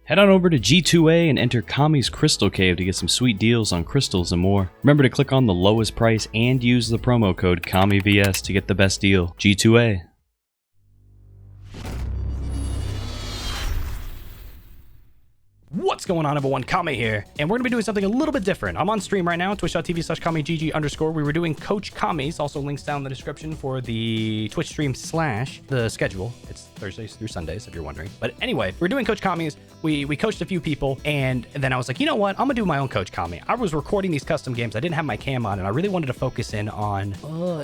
Head on over to G2A and enter Kami's Crystal Cave to get some sweet deals on crystals and more. Remember to click on the lowest price and use the promo code KamiVS to get the best deal. G2A. What's going on, everyone? Kami here, and we're gonna be doing something a little bit different. I'm on stream right now, twitch.tv/KamiGG_. We were doing Coach Kami's, also links down in the description for the Twitch stream / the schedule. It's Thursdays through Sundays, if you're wondering. But anyway, we're doing Coach Kami's. We coached a few people, and then I was like, you know what? I'm gonna do my own Coach Kami. I was recording these custom games. I didn't have my cam on, and I really wanted to focus in on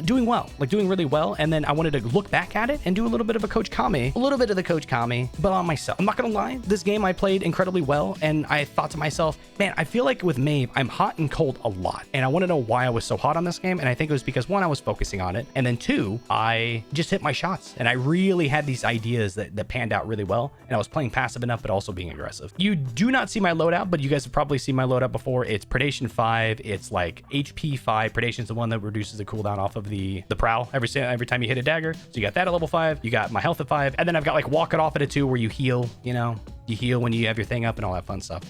doing well, like doing really well. And then I wanted to look back at it and do a little bit of a Coach Kami, a little bit of the Coach Kami, but on myself. I'm not gonna lie, this game I played incredibly well, and I thought to myself, man, I feel like with Maeve, I'm hot and cold a lot. And I want to know why I was so hot on this game. And I think it was because, one, I was focusing on it. And then two, I just hit my shots. And I really had these ideas that panned out really well. And I was playing passive enough, but also being aggressive. You do not see my loadout, but you guys have probably seen my loadout before. It's Predation 5. It's like HP 5. Predation's the one that reduces the cooldown off of the prowl every time you hit a dagger. So you got that at level 5. You got my health at 5. And then I've got like walk it off at a 2 where you heal, you know, you heal when you have your thing up and all that fun stuff.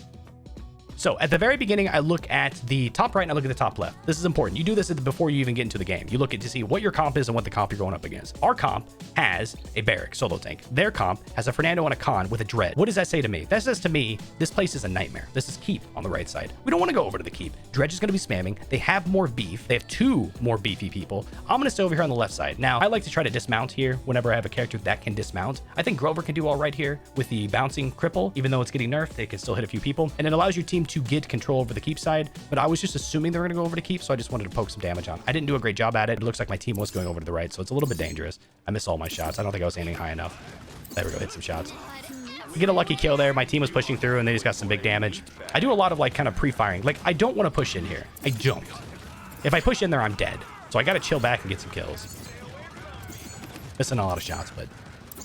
So at the very beginning, I look at the top right and I look at the top left. This is important. You do this before you even get into the game. You look at to see what your comp is and what the comp you're going up against. Our comp has a barrack solo tank. Their comp has a Fernando and a Khan with a dread. What does that say to me? That says to me, this place is a nightmare. This is keep on the right side. We don't want to go over to the keep. Dredge is going to be spamming. They have more beef. They have 2 more beefy people. I'm going to stay over here on the left side. Now, I like to try to dismount here whenever I have a character that can dismount. I think Grover can do all right here with the bouncing cripple. Even though it's getting nerfed, they can still hit a few people. And it allows your team to get control over the keep side, but I was just assuming they were going to go over to keep, so I just wanted to poke some damage on. I didn't do a great job at it. It looks like my team was going over to the right, so it's a little bit dangerous. I missed all my shots. I don't think I was aiming high enough. There we go, hit some shots. We get a lucky kill there. My team was pushing through, and they just got some big damage. I do a lot of like kind of pre-firing. Like, I don't want to push in here. I don't. If I push in there, I'm dead. So I got to chill back and get some kills. Missing a lot of shots, but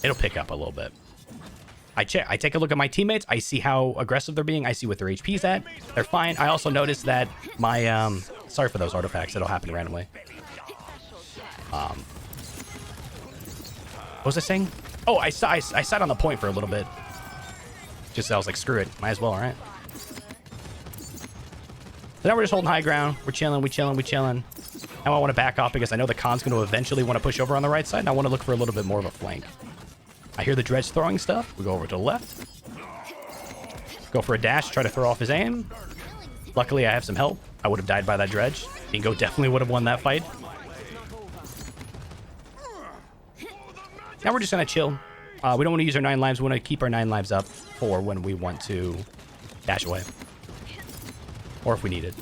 it'll pick up a little bit. I take a look at my teammates. I see how aggressive they're being. I see what their HP's at. They're fine. I also noticed that my sorry for those artifacts. It'll happen randomly. What was I saying? Oh, I sat on the point for a little bit. Just I was like, screw it. Might as well, all right? So now we're just holding high ground. We're chilling. We chilling. Now I want to back off because I know the Khan's going to eventually want to push over on the right side, and I want to look for a little bit more of a flank. I hear the Dredge throwing stuff. We go over to the left. Go for a dash, try to throw off his aim. Luckily, I have some help. I would have died by that Dredge. Dingo definitely would have won that fight. Now we're just going to chill. We don't want to use our 9 lives. We want to keep our 9 lives up for when we want to dash away. Or if we need it.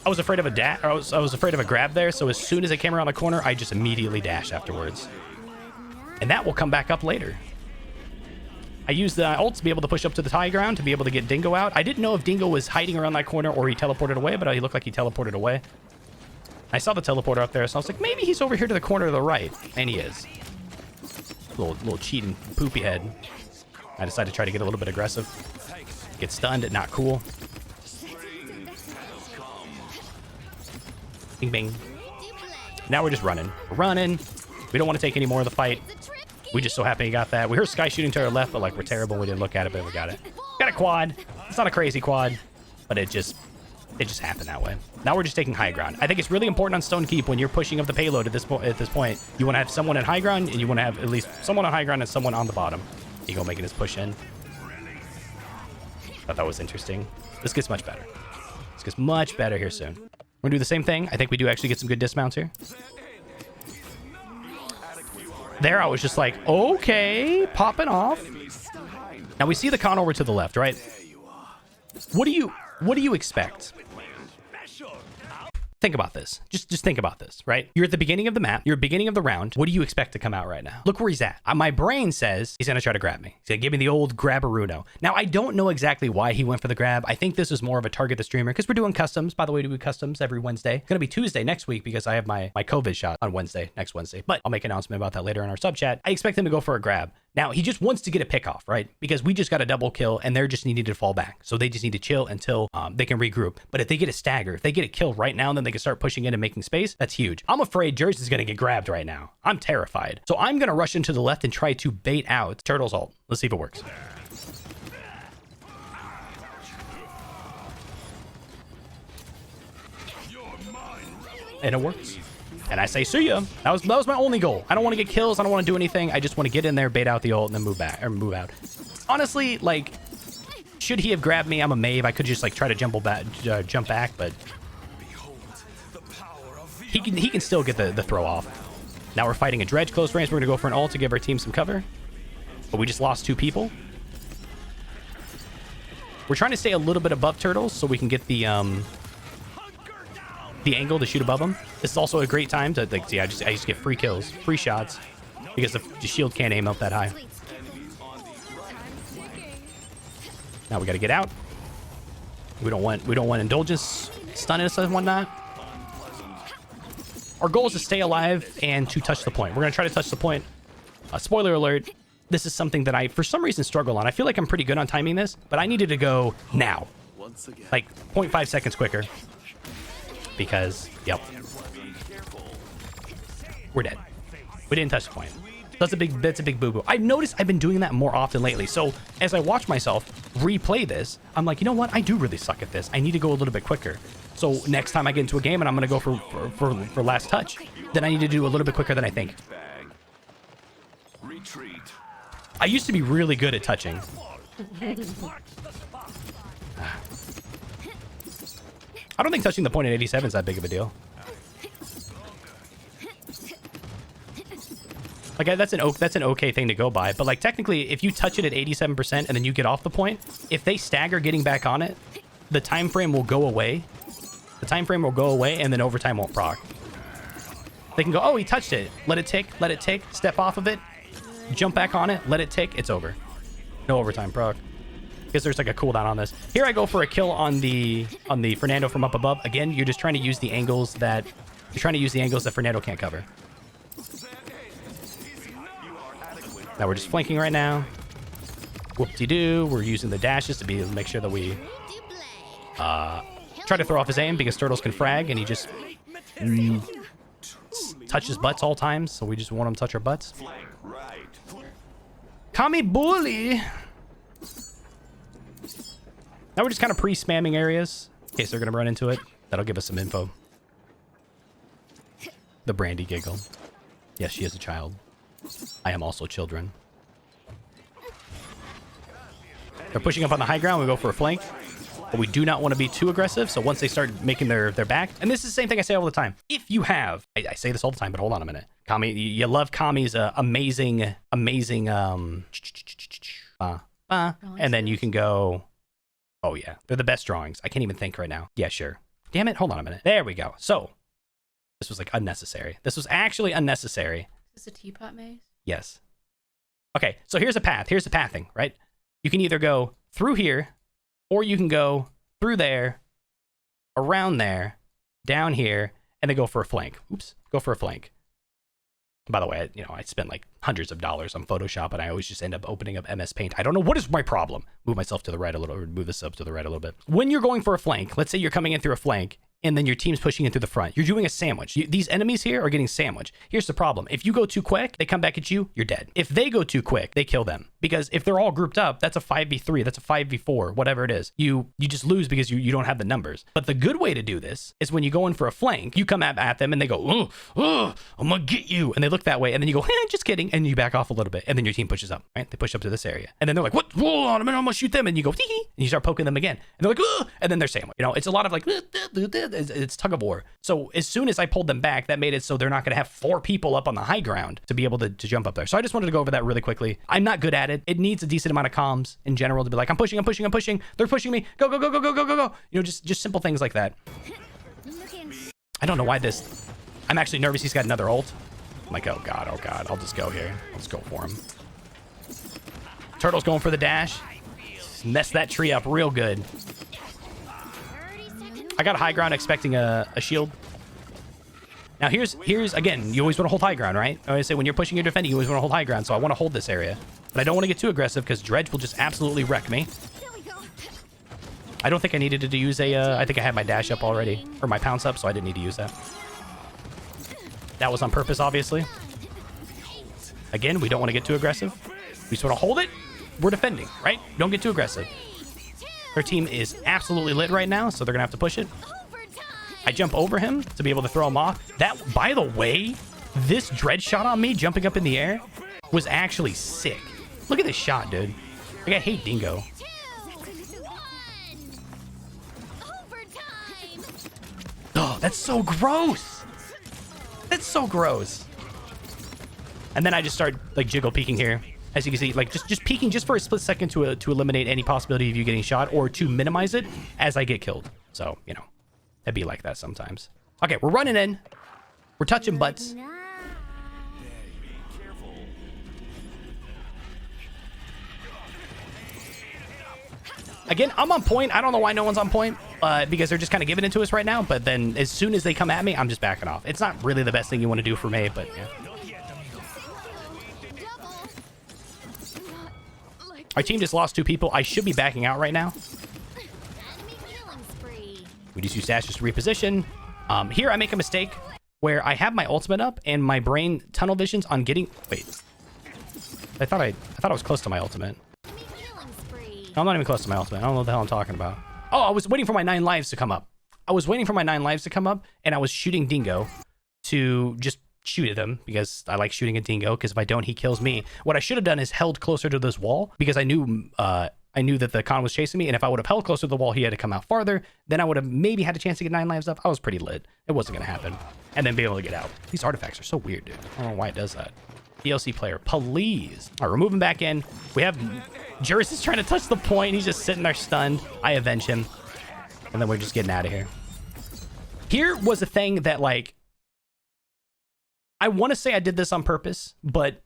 I was afraid of a I was afraid of a grab there, so as soon as it came around the corner, I just immediately dashed afterwards. And that will come back up later. I used the ult to be able to push up to the high ground to be able to get Dingo out. I didn't know if Dingo was hiding around that corner or he teleported away, but he looked like he teleported away. I saw the teleporter up there, so I was like, maybe he's over here to the corner to the right. And he is. Little cheating poopy head. I decided to try to get a little bit aggressive. Get stunned, not cool. Bing, bing. Now we're just running. We're running. We don't want to take any more of the fight. We just so happen he got that. We heard Sky shooting to our left, but like we're terrible. We didn't look at it, but we got it. Got a quad. It's not a crazy quad, but it just happened that way. Now we're just taking high ground. I think it's really important on Stone Keep when you're pushing up the payload at this point. You want to have someone at high ground, and you want to have at least someone on high ground and someone on the bottom. Eagle making his push in. Thought that was interesting. This gets much better. This gets much better here soon. We're gonna do the same thing. I think we do actually get some good dismounts here. There, I was just like, okay, popping off. Now we see the Khan over to the left, right? What do you expect? Think about this. Just think about this, right? You're at the beginning of the map. You're at the beginning of the round. What do you expect to come out right now? Look where he's at. My brain says he's going to try to grab me. He's going to give me the old grab-a-runo. Now, I don't know exactly why he went for the grab. I think this is more of a target the streamer because we're doing customs. By the way, we do customs every Wednesday. It's going to be Tuesday next week because I have my COVID shot on next Wednesday. But I'll make an announcement about that later in our sub chat. I expect him to go for a grab. Now, he just wants to get a pick off, right? Because we just got a double kill and they're just needing to fall back. So they just need to chill until they can regroup. But if they get a stagger, if they get a kill right now, and then they can start pushing in and making space, that's huge. I'm afraid Jersey's going to get grabbed right now. I'm terrified. So I'm going to rush into the left and try to bait out Turtle's ult. Let's see if it works. And it works. And I say, see ya. That was my only goal. I don't want to get kills. I don't want to do anything. I just want to get in there, bait out the ult, and then move back or move out. Honestly, like, should he have grabbed me? I'm a Maeve. I could just like try to jump back, but he can still get the throw off. Now we're fighting a dredge close range. We're gonna go for an ult to give our team some cover, but we just lost 2 people. We're trying to stay a little bit above turtles so we can get the angle to shoot above them. This is also a great time to like, see, I just get free kills, free shots, because the shield can't aim up that high. Now we got to get out. We don't want indulgence stunning us and whatnot. Our goal is to stay alive and to touch the point. We're gonna try to touch the point. Spoiler alert: this is something that I, for some reason, struggle on. I feel like I'm pretty good on timing this, but I needed to go now, like 0.5 seconds quicker. Because, yep, we're dead. We didn't touch the point. That's a big boo-boo. I've noticed I've been doing that more often lately. So as I watch myself replay this, I'm like, you know what? I do really suck at this. I need to go a little bit quicker. So next time I get into a game and I'm going to go for last touch, then I need to do a little bit quicker than I think. I used to be really good at touching. I don't think touching the point at 87 is that big of a deal. Like, that's an okay thing to go by, but like technically if you touch it at 87% and then you get off the point, if they stagger getting back on it, the time frame will go away. The time frame will go away and then overtime won't proc. They can go, oh, he touched it. Let it tick, step off of it, jump back on it, let it tick, it's over. No overtime proc. Because there's like a cooldown on this. Here I go for a kill on the Fernando from up above. Again, you're just trying to use the angles that Fernando can't cover. Now we're just flanking right now. Whoop-de-doo. We're using the dashes to make sure that we try to throw off his aim because turtles can frag and he just touches butts all times. So we just want him to touch our butts. Kami bully. Now we're just kind of pre-spamming areas in case they're going to run into it. That'll give us some info. The Brandy giggle. Yes, she is a child. I am also children. They're pushing up on the high ground. We go for a flank. But we do not want to be too aggressive. So once they start making their back, and this is the same thing I say all the time. If you have, I say this all the time, but hold on a minute. Kami, you love Kami's amazing, and then you can go... Oh, yeah. They're the best drawings. I can't even think right now. Yeah, sure. Damn it. Hold on a minute. There we go. So, this was like unnecessary. This was actually unnecessary. Is this a teapot maze? Yes. Okay, so here's a path. Here's the pathing, right? You can either go through here, or you can go through there, around there, down here, and then go for a flank. Oops. Go for a flank. By the way, I spend like hundreds of dollars on Photoshop, and I always just end up opening up MS Paint. I don't know what is my problem. Move myself to the right a little, or move this up to the right a little bit. When you're going for a flank, let's say you're coming in through a flank, and then your team's pushing in through the front. You're doing a sandwich. These enemies here are getting sandwiched. Here's the problem. If you go too quick, they come back at you, you're dead. If they go too quick, they kill them. Because if they're all grouped up, that's a 5v3, that's a 5v4, whatever it is. You just lose because you don't have the numbers. But the good way to do this is when you go in for a flank, you come at them and they go, oh, I'm gonna get you. And they look that way, and then you go, just kidding, and you back off a little bit, and then your team pushes up, right? They push up to this area. And then they're like, what? Hold on a minute, I'm gonna shoot them. And you go, hee, and you start poking them again. And they're like, oh, and then they're sandwiched. It's a lot of like, it's tug of war. So as soon as I pulled them back, that made it so they're not going to have 4 people up on the high ground to be able to jump up there. So I just wanted to go over that really quickly. I'm not good at it. It needs a decent amount of comms in general to be like, I'm pushing. They're pushing me. Go. Just simple things like that. I don't know why this... I'm actually nervous he's got another ult. I'm like, oh God. I'll just go here. Let's go for him. Turtle's going for the dash. Mess that tree up real good. I got high ground expecting a shield. Now here's again, you always want to hold high ground, right? I always say when you're pushing your defending, you always want to hold high ground. So I want to hold this area. But I don't want to get too aggressive because Dredge will just absolutely wreck me. I don't think I needed to use a, I think I had my dash up already, or my pounce up, so I didn't need to use that. That was on purpose, obviously. Again, we don't want to get too aggressive. We sort of hold it. We're defending, right? Don't get too aggressive. Their team is absolutely lit right now, so they're going to have to push it. I jump over him to be able to throw him off. That, by the way, this Dredge shot on me, jumping up in the air, was actually sick. Look at this shot, dude. Like, I hate Dingo. Oh, that's so gross. That's so gross. And then I just start like jiggle peeking here. As you can see, like just peeking just for a split second to eliminate any possibility of you getting shot or to minimize it as I get killed. So, you know, it'd be like that sometimes. Okay, we're running in. We're touching butts. Again, I'm on point. I don't know why no one's on point, because they're just kind of giving it to us right now. But then as soon as they come at me, I'm just backing off. It's not really the best thing you want to do for Maeve, but yeah. Our team just lost 2 people. I should be backing out right now. We just use dash just to reposition. Here I make a mistake where I have my ultimate up and my brain tunnel visions on getting... Wait. I thought I was close to my ultimate. No, I'm not even close to my ultimate. I don't know what the hell I'm talking about. Oh, I was waiting for my 9 lives to come up. I was waiting for my 9 lives to come up, and I was shooting Dingo to just shoot at him because I like shooting at Dingo, because if I don't, he kills me. What I should have done is held closer to this wall because I knew that the con was chasing me, and if I would have held closer to the wall, he had to come out farther. Then I would have maybe had a chance to get 9 lives up. I was pretty lit. It wasn't going to happen. And then be able to get out. These artifacts are so weird, dude. I don't know why it does that. DLC player, please. All right, we're moving back in. We have... Juris is trying to touch the point. He's just sitting there stunned. I avenge him. And then we're just getting out of here. Here was a thing that, like... I want to say I did this on purpose, but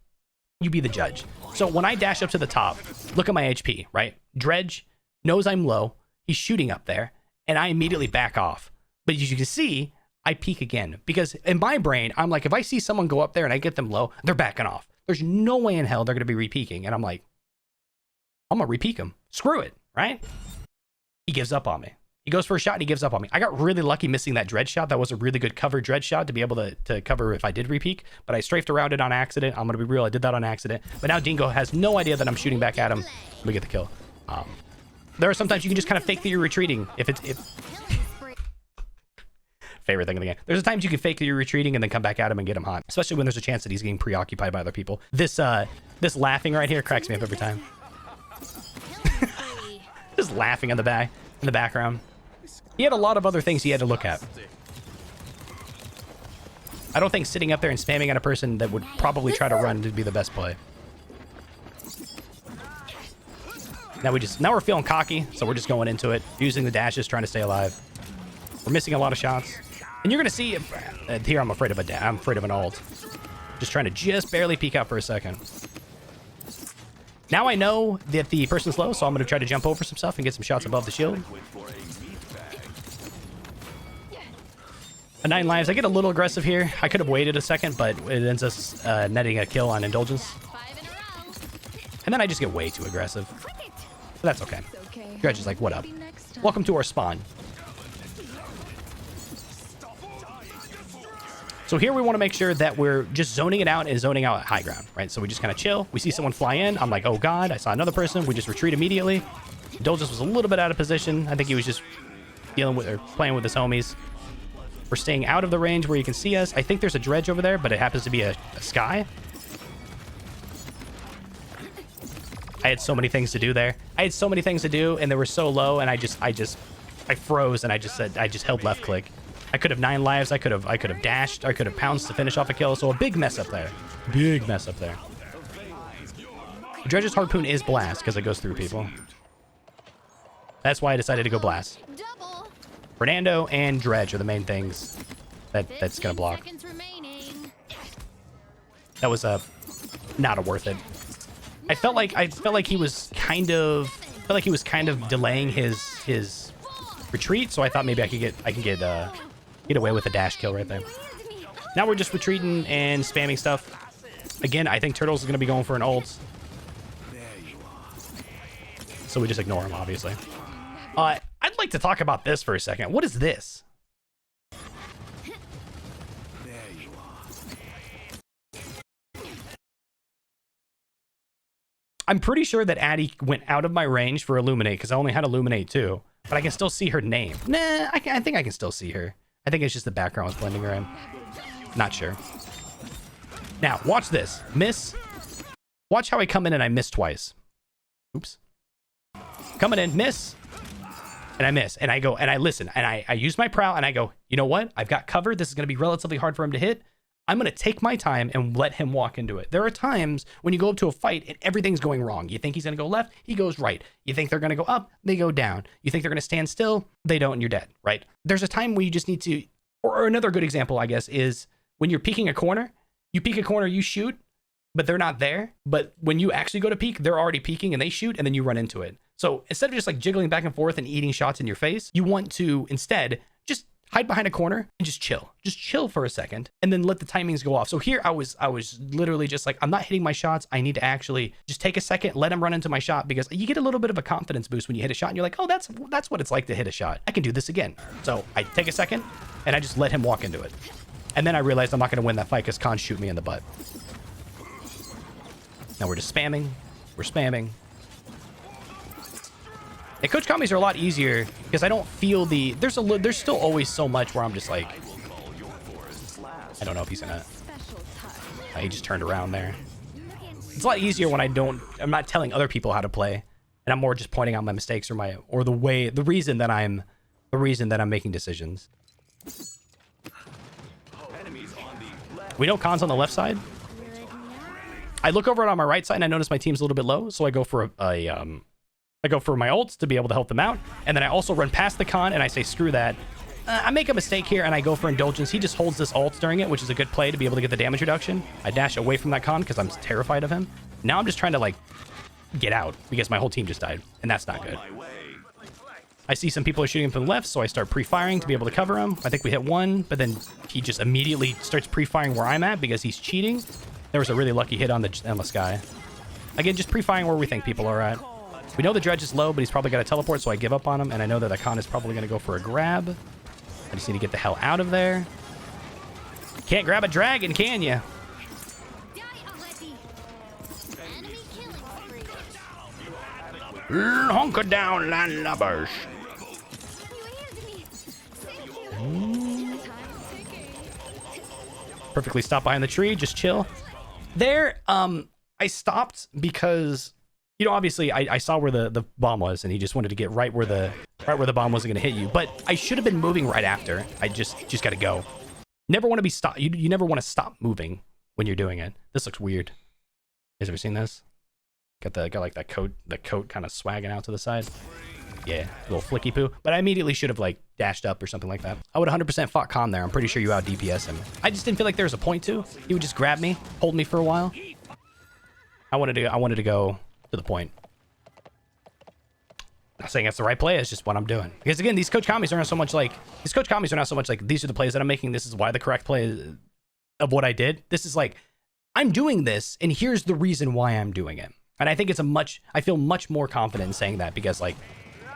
you be the judge. So when I dash up to the top, look at my HP, right? Dredge knows I'm low. He's shooting up there, and I immediately back off. But as you can see, I peek again. Because in my brain, I'm like, if I see someone go up there and I get them low, they're backing off. There's no way in hell they're going to be re-peeking. And I'm like, I'm going to re-peek him. Screw it, right? He gives up on me. He goes for a shot and he gives up on me. I got really lucky missing that Dredge shot. That was a really good cover Dredge shot to be able to cover if I did re-peek. But I strafed around it on accident. I'm going to be real. I did that on accident. But now Dingo has no idea that I'm shooting back at him. We get the kill. There are sometimes you can just kind of fake that you're retreating. Favorite thing in the game. There's times you can fake that you're retreating and then come back at him and get him hot. Especially when there's a chance that he's getting preoccupied by other people. This laughing right here cracks me up every time. Just laughing in the background. He had a lot of other things he had to look at. I don't think sitting up there and spamming at a person that would probably try to run would be the best play. Now we're feeling cocky, so we're just going into it, using the dashes, trying to stay alive. We're missing a lot of shots. And you're gonna see here I'm afraid of an ult. Just trying to barely peek out for a second. Now I know that the person's low, so I'm gonna try to jump over some stuff and get some shots above the shield. A 9 lives. I get a little aggressive here. I could have waited a second, but it ends us netting a kill on Indulgence. And then I just get way too aggressive. But that's okay. Dredge is like, what up? Welcome to our spawn. So here we want to make sure that we're just zoning it out and zoning out at high ground, right? So we just kind of chill. We see someone fly in. I'm like, oh God, I saw another person. We just retreat immediately. Indulgence was a little bit out of position. I think he was just dealing with or playing with his homies. We're staying out of the range where you can see us. I think there's a Dredge over there, but it happens to be a Sky. I had so many things to do there. I had so many things to do, and they were so low, and I froze, and I just held left click. I could have 9 lives. I could have dashed. I could have pounced to finish off a kill. So a big mess up there. Big mess up there. The Dredge's harpoon is blast because it goes through people. That's why I decided to go blast. Fernando and Dredge are the main things that's gonna block. That was not worth it. I felt like he was kind of delaying his retreat, so I thought maybe I can get away with a dash kill right there. Now we're just retreating and spamming stuff. Again, I think Turtles is gonna be going for an ult. so we just ignore him, obviously. I'd like to talk about this for a second. What is this? I'm pretty sure that Addie went out of my range for Illuminate because I only had Illuminate too, but I can still see her name. Nah, I think I can still see her. I think it's just the background was blending her in. Not sure. Now, watch this. Miss. Watch how I come in and I miss twice. Oops. Coming in, miss. And I miss. And I go, and I listen. And I use my prowl and I go, you know what? I've got cover. This is going to be relatively hard for him to hit. I'm going to take my time and let him walk into it. There are times when you go up to a fight and everything's going wrong. You think he's going to go left, he goes right. You think they're going to go up, they go down. You think they're going to stand still, they don't, and you're dead, right? There's a time where you just need to, or another good example, I guess, is when you're peeking a corner. You peek a corner, you shoot, but they're not there. But when you actually go to peek, they're already peeking and they shoot, and then you run into it. So instead of just like jiggling back and forth and eating shots in your face, you want to instead just hide behind a corner and just chill for a second, and then let the timings go off. So here I was literally just like, I'm not hitting my shots. I need to actually just take a second, let him run into my shot, because you get a little bit of a confidence boost when you hit a shot and you're like, oh, that's what it's like to hit a shot. I can do this again. So I take a second and I just let him walk into it. And then I realized I'm not going to win that fight because Khan shoot me in the butt. Now we're just spamming. We're spamming. And Coach Commies are a lot easier because I don't feel the... There's still always so much where I'm just like... I don't know if he's gonna... he just turned around there. It's a lot easier when I'm not telling other people how to play, and I'm more just pointing out my mistakes or the reason that I'm making decisions. We know Khan's on the left side. I look over it on my right side and I notice my team's a little bit low, so I go for I go for my ults to be able to help them out, and then I also run past the Khan and I say screw that. I make a mistake here and I go for indulgence. He just holds this ult during it, which is a good play to be able to get the damage reduction. I dash away from that Khan because I'm terrified of him. Now I'm just trying to like get out because my whole team just died, and that's not good. I see some people are shooting from the left, so I start pre-firing to be able to cover him. I think we hit one, but then he just immediately starts pre-firing where I'm at because he's cheating. There was a really lucky hit on the endless guy. Again, just pre-firing where we think people are at. We know the dredge is low, but he's probably got to teleport, so I give up on him, and I know that the Khan is probably going to go for a grab. I just need to get the hell out of there. Can't grab a dragon, can you? Hunker down, landlubbers. Perfectly stopped behind the tree, just chill. There, I stopped because, you know, obviously I saw where the bomb was, and he just wanted to get right where the bomb wasn't going to hit you. But I should have been moving right after. I just got to go. Never want to be stopped. You never want to stop moving when you're doing it. This looks weird. You guys ever seen this? Got like that coat, the coat kind of swagging out to the side. Yeah, a little flicky poo. But I immediately should have like dashed up or something like that. I would 100% fought Khan there. I'm pretty sure you out DPS him. I just didn't feel like there was a point to. He would just grab me, hold me for a while. I wanted to go to the point. Not saying that's the right play. It's just what I'm doing. Because again, these coach commies are not so much like these are the plays that I'm making. This is why the correct play of what I did. This is like, I'm doing this, and here's the reason why I'm doing it. And I think I feel much more confident in saying that because, like,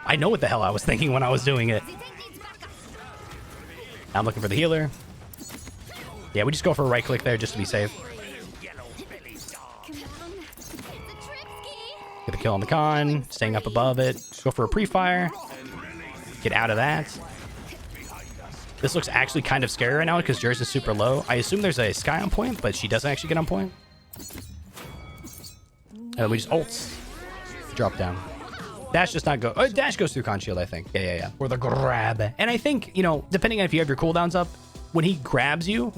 I know what the hell I was thinking when I was doing it. Now I'm looking for the healer. Yeah, we just go for a right click there just to be safe. Get the kill on the Khan, staying up above it. Just go for a pre-fire. Get out of that. This looks actually kind of scary right now because Jers is super low. I assume there's a Skye on point, but she doesn't actually get on point. And then we just ults. Drop down. Dash does not go. Oh, dash goes through Khan shield, I think. Yeah. Or the grab. And I think, you know, depending on if you have your cooldowns up, when he grabs you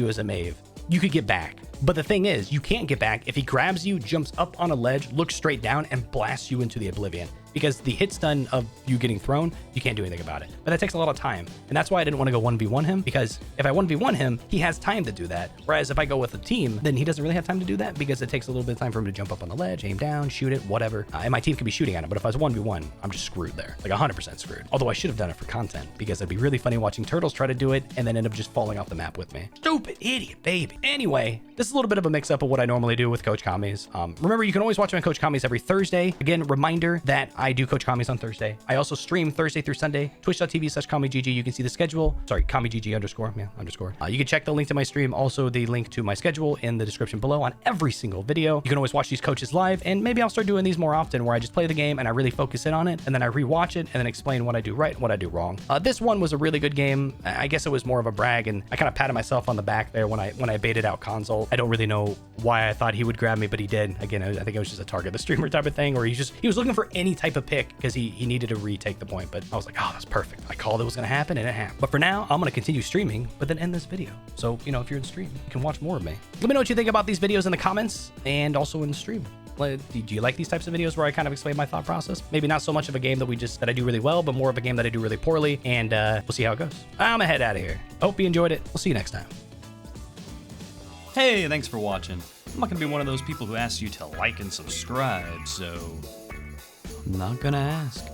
as a Maeve, you could get back. But the thing is, you can't get back if he grabs you, jumps up on a ledge, looks straight down, and blasts you into the oblivion. Because the hit stun of you getting thrown, you can't do anything about it. But that takes a lot of time. And that's why I didn't want to go 1v1 him, because if I 1v1 him, he has time to do that. Whereas if I go with a team, then he doesn't really have time to do that because it takes a little bit of time for him to jump up on the ledge, aim down, shoot it, whatever. And my team can be shooting at him. But if I was 1v1, I'm just screwed there. Like 100% screwed. Although I should have done it for content because it'd be really funny watching turtles try to do it and then end up just falling off the map with me. Stupid idiot, baby. Anyway, this is a little bit of a mix up of what I normally do with Coach Commies. Remember, you can always watch my Coach Commies every Thursday. Again, reminder that I do coach commies on Thursday. I also stream Thursday through Sunday, twitch.tv/commygg. You can see the schedule. Sorry, commygg underscore. Yeah, underscore. You can check the link to my stream, also the link to my schedule in the description below on every single video. You can always watch these coaches live, and maybe I'll start doing these more often where I just play the game and I really focus in on it, and then I rewatch it and then explain what I do right and what I do wrong. This one was a really good game. I guess it was more of a brag, and I kind of patted myself on the back there when I baited out Console. I don't really know why I thought he would grab me, but he did. Again, I think it was just a target the streamer type of thing, or he was looking for any type of pick because he needed to retake the point. But I was like, oh, that's perfect. I called it was going to happen, and it happened. But for now, I'm going to continue streaming, but then end this video. So, you know, if you're in stream, you can watch more of me. Let me know what you think about these videos in the comments and also in the stream. Do you like these types of videos where I kind of explain my thought process? Maybe not so much of a game that I do really well, but more of a game that I do really poorly, and we'll see how it goes. I'm gonna head out of here. Hope you enjoyed it. We'll see you next time. Hey, thanks for watching. I'm not gonna be one of those people who asks you to like and subscribe, so I'm not gonna ask.